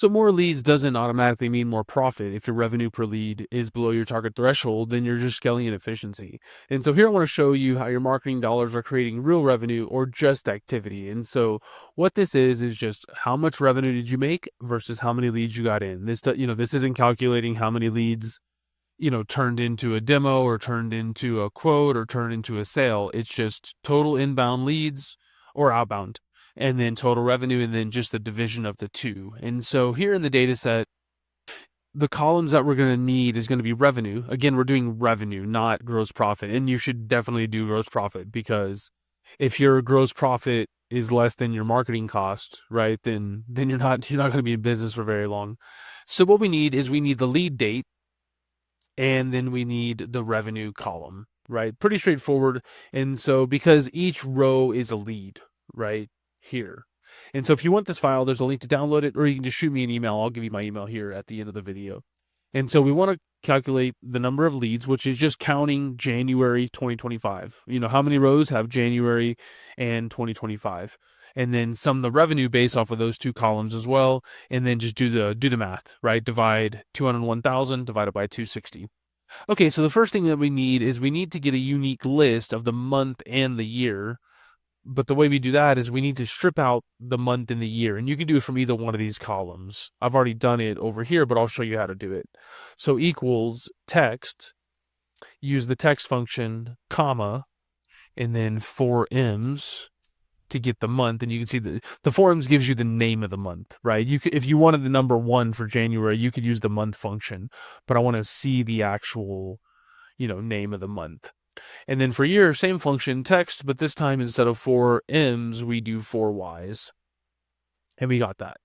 So more leads doesn't automatically mean more profit. If your revenue per lead is below your target threshold, then you're just scaling inefficiency. And so here I want to show you how your marketing dollars are creating real revenue or just activity. And so what this is just how much revenue did you make versus how many leads you got in. This isn't calculating how many leads turned into a demo or turned into a quote or turned into a sale. It's just total inbound leads or outbound, and then total revenue, and then just the division of the two. And so here in the data set, the columns that we're going to need is going to be revenue. Again, we're doing revenue, not gross profit. And you should definitely do gross profit, because if your gross profit is less than your marketing cost, right, then you're not going to be in business for very long. So what we need is we need the lead date, and then we need the revenue column, right? Pretty straightforward. And so because each row is a lead right here. And so if you want this file, there's a link to download it, or you can just shoot me an email. I'll give you my email here at the end of the video. And so we want to calculate the number of leads, which is just counting January 2025. How many rows have January and 2025? And then sum the revenue based off of those two columns as well, and then just do the math, right? Divide 201,000 divided by 260. Okay, so the first thing that we need is we need to get a unique list of the month and the year. But the way we do that is we need to strip out the month and the year, and you can do it from either one of these columns. I've already done it over here, but I'll show you how to do it. So equals text, use the text function, comma, and then 4ems to get the month. And you can see the 4ems gives you the name of the month, right? If you wanted the number 1 for January, you could use the month function, but I want to see the actual, name of the month. And then for year, same function, text, but this time instead of 4ems, we do 4ys. And we got that.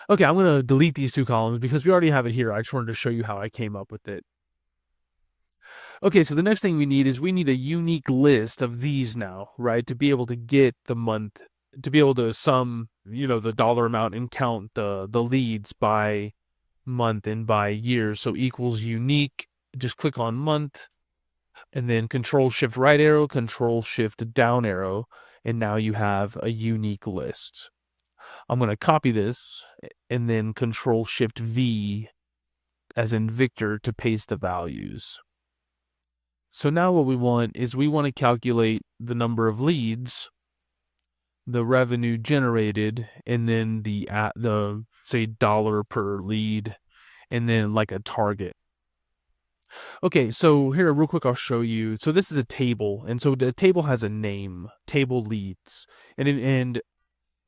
Okay, I'm going to delete these two columns because we already have it here. I just wanted to show you how I came up with it. Okay, so the next thing we need is we need a unique list of these now, right? To be able to get the month, to be able to sum, the dollar amount and count the leads by month and by year. So equals unique, just click on month, and then Control-Shift right arrow, Control-Shift down arrow, and now you have a unique list. I'm going to copy this, and then Control-Shift V, as in Victor, to paste the values. So now what we want is we want to calculate the number of leads, the revenue generated, and then the say dollar per lead, and then like a target. Okay, so here real quick I'll show you. So this is a table, and so the table has a name, table leads. And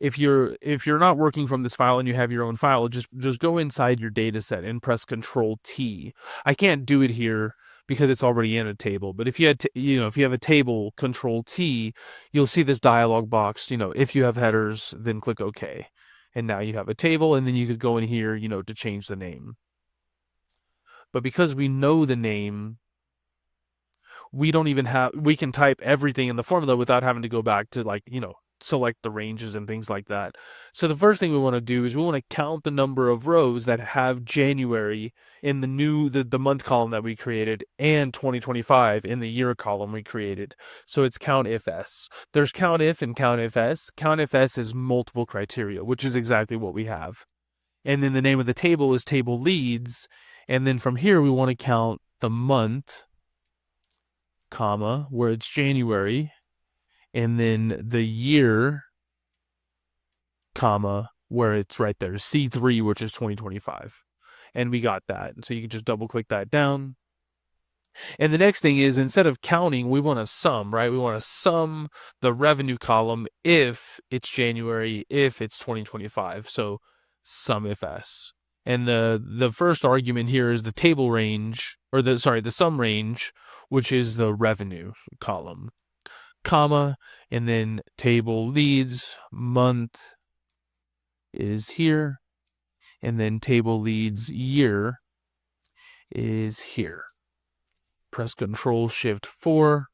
if you're not working from this file and you have your own file, just go inside your data set and press Control T. I can't do it here because it's already in a table, but if you had if you have a table, Control T, you'll see this dialog box. If you have headers, then click OK. And now you have a table, and then you could go in here, to change the name. But because we know the name, we can type everything in the formula without having to go back to select the ranges and things like that. So the first thing we want to do is we want to count the number of rows that have January in the month column that we created, and 2025 in the year column we created. So it's COUNTIFS. There's COUNTIF and COUNTIFS. COUNTIFS is multiple criteria, which is exactly what we have. And then the name of the table is table leads. And then from here, we want to count the month, comma, where it's January, and then the year, comma, where it's right there, C3, which is 2025. And we got that. So you can just double click that down. And the next thing is, instead of counting, we want to sum, right? We want to sum the revenue column if it's January, if it's 2025. So SUMIFS. And the first argument here is the table range, or the sum range, which is the revenue column, comma, and then table leads, month is here, and then table leads, year is here. Press Control-Shift-4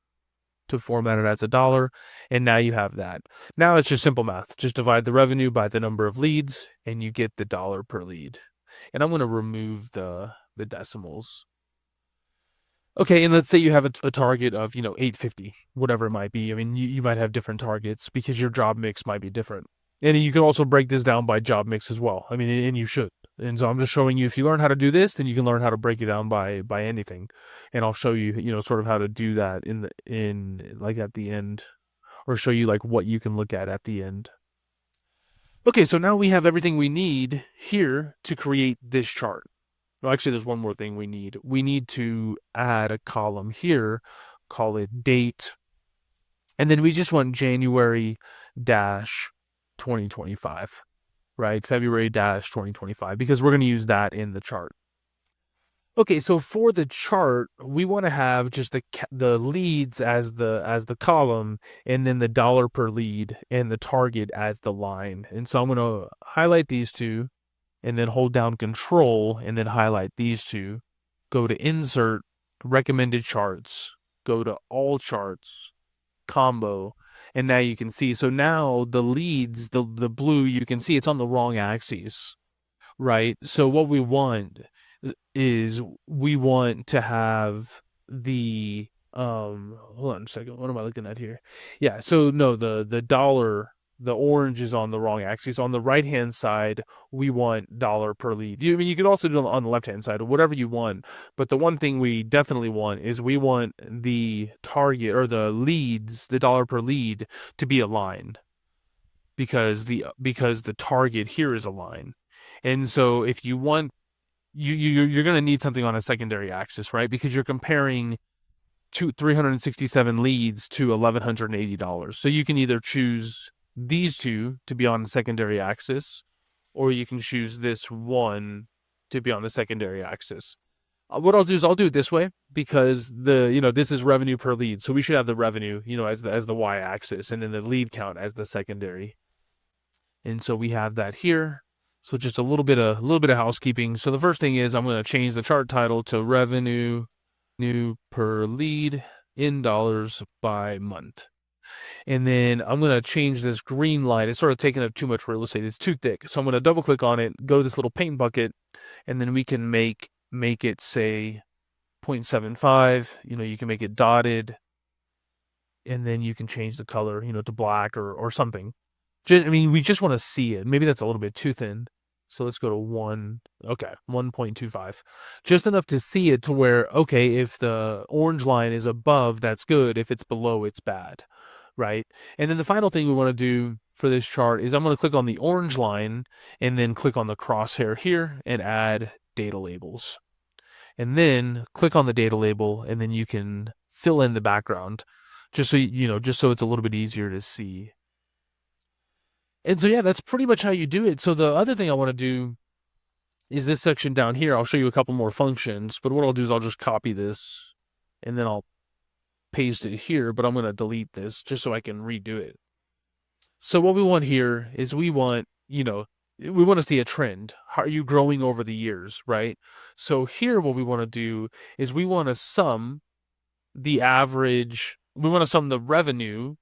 to format it as $1, and now you have that. Now it's just simple math. Just divide the revenue by the number of leads, and you get the dollar per lead. And I'm going to remove the decimals. Okay, and let's say you have a target of, 850, whatever it might be. I mean, you might have different targets because your job mix might be different. And you can also break this down by job mix as well. I mean, and you should. And so I'm just showing you, if you learn how to do this, then you can learn how to break it down by anything. And I'll show you, sort of how to do that in like at the end, or show you like what you can look at the end. Okay, so now we have everything we need here to create this chart. Well, actually, there's one more thing we need. We need to add a column here, call it date, and then we just want January 2025, right? February 2025, because we're going to use that in the chart. Okay, so for the chart, we want to have just the leads as the column, and then the dollar per lead and the target as the line. And so I'm going to highlight these two, and then hold down Control, and then highlight these two. Go to Insert, Recommended Charts, go to All Charts, Combo, and now you can see. So now the leads, the blue, you can see it's on the wrong axis, right? So what we want is we want to have the hold on a second, what am I looking at here? Yeah, so no, the dollar, the orange is on the wrong axis. On the right hand side, we want dollar per lead. I mean, you could also do it on the left hand side, or whatever you want, but the one thing we definitely want is we want the target, or the leads, the dollar per lead, to be aligned, because the target here is a line. And so if you want, you're going to need something on a secondary axis, right? Because you're comparing 367 leads to $1,180. So you can either choose these two to be on the secondary axis, or you can choose this one to be on the secondary axis. What I'll do is I'll do it this way, because this is revenue per lead. So we should have the revenue, as the y-axis, and then the lead count as the secondary. And so we have that here. So just a little bit of housekeeping. So the first thing is I'm going to change the chart title to revenue per lead in dollars by month. And then I'm going to change this green line. It's sort of taking up too much real estate. It's too thick. So I'm going to double click on it, go to this little paint bucket, and then we can make it say 0.75. You can make it dotted, and then you can change the color, to black or something. We just want to see it. Maybe that's a little bit too thin. So let's go to 1.25. Just enough to see it to where, okay, if the orange line is above, that's good. If it's below, it's bad, right? And then the final thing we want to do for this chart is I'm going to click on the orange line, and then click on the crosshair here and add data labels. And then click on the data label, and then you can fill in the background, just so it's a little bit easier to see. And so, yeah, that's pretty much how you do it. So the other thing I want to do is this section down here. I'll show you a couple more functions, but what I'll do is I'll just copy this, and then I'll paste it here, but I'm going to delete this just so I can redo it. So what we want here is we want to see a trend. How are you growing over the years, right? So here what we want to do is we want to sum the average, we want to sum the revenue,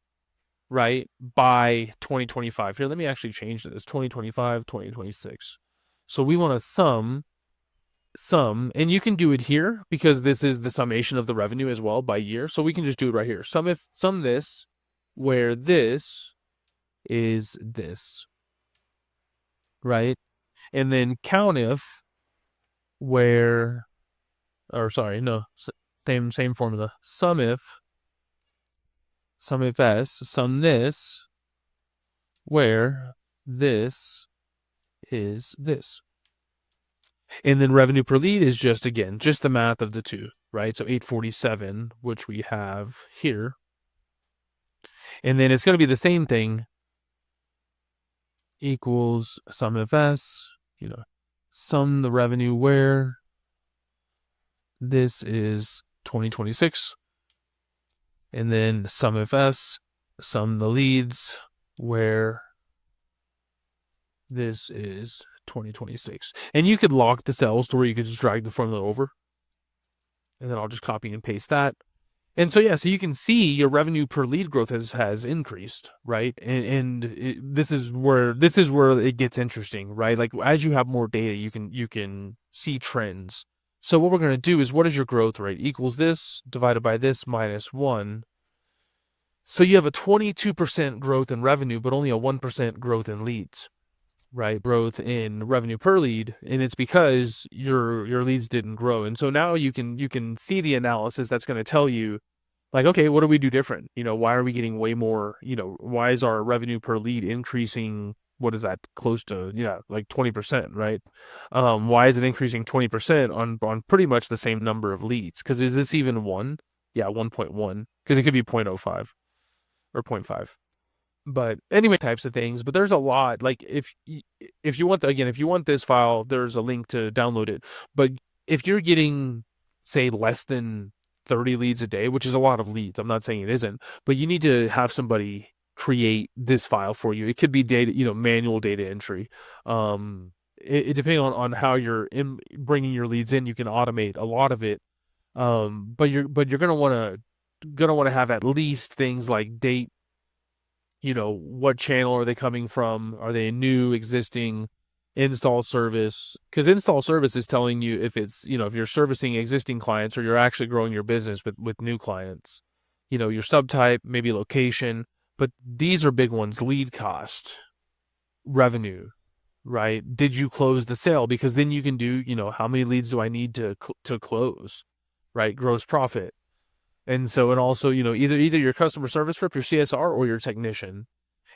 right, by 2025. Here, let me actually change this, 2025, 2026. So we want to sum, and you can do it here because this is the summation of the revenue as well by year. So we can just do it right here. Sum this, where this is this, right? And then COUNTIF, same formula. SUMIFS, sum this, where this is this. And then revenue per lead is just the math of the two, right? So 847, which we have here. And then it's going to be the same thing, equals SUMIFS, sum the revenue where this is 2026. And then SUMIFS, sum the leads where this is 2026. And you could lock the cells to where you could just drag the formula over. And then I'll just copy and paste that. And so, yeah, so you can see your revenue per lead growth has increased, right? This is where it gets interesting, right? Like as you have more data, you can see trends. So what we're going to do is, what is your growth rate? Equals this divided by this minus 1. So you have a 22% growth in revenue, but only a 1% growth in leads. right, growth in revenue per lead, and it's because your leads didn't grow. And so now you can see the analysis that's going to tell you, like, okay, what do we do different? Why are we getting way more? Why is our revenue per lead increasing? What is that? Close to, yeah, like 20%, right? Why is it increasing 20% on pretty much the same number of leads? Because is this even one? Yeah, 1.1. Because it could be 0.05 or zero point 0.5. But anyway, types of things. But there's a lot. Like if you want if you want this file, there's a link to download it. But if you're getting, say, less than 30 leads a day, which is a lot of leads, I'm not saying it isn't, but you need to have somebody create this file for you. It could be data, manual data entry. Depending on how you're bringing your leads in, you can automate a lot of it. But you're gonna want to have at least things like date, what channel are they coming from? Are they new, existing, install service? Because install service is telling you if it's, if you're servicing existing clients or you're actually growing your business with new clients. Your subtype, maybe location, but these are big ones: lead cost, revenue, right? Did you close the sale? Because then you can do, how many leads do I need to close, right? Gross profit. And so, and also, either your customer service rep, your CSR, or your technician.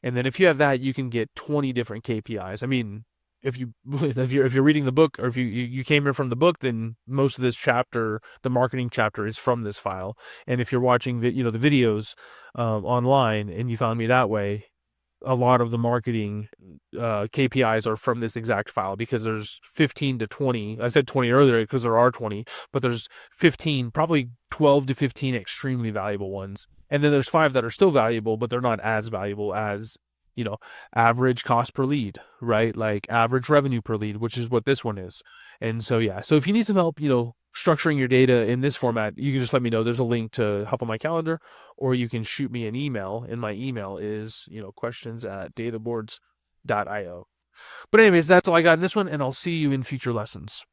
And then if you have that, you can get 20 different KPIs. I mean, if you're reading the book, or if you came here from the book, then most of this chapter, the marketing chapter, is from this file. And if you're watching the videos online and you found me that way, a lot of the marketing KPIs are from this exact file, because there's 15 to 20. I said 20 earlier because there are 20, but there's 15, probably 12 to 15 extremely valuable ones. And then there's 5 that are still valuable, but they're not as valuable as, average cost per lead, right? Like average revenue per lead, which is what this one is. And so, yeah. So if you need some help, structuring your data in this format, you can just let me know. There's a link to hop on my calendar, or you can shoot me an email. And my email is, questions@databoards.io. But anyways, that's all I got in this one, and I'll see you in future lessons.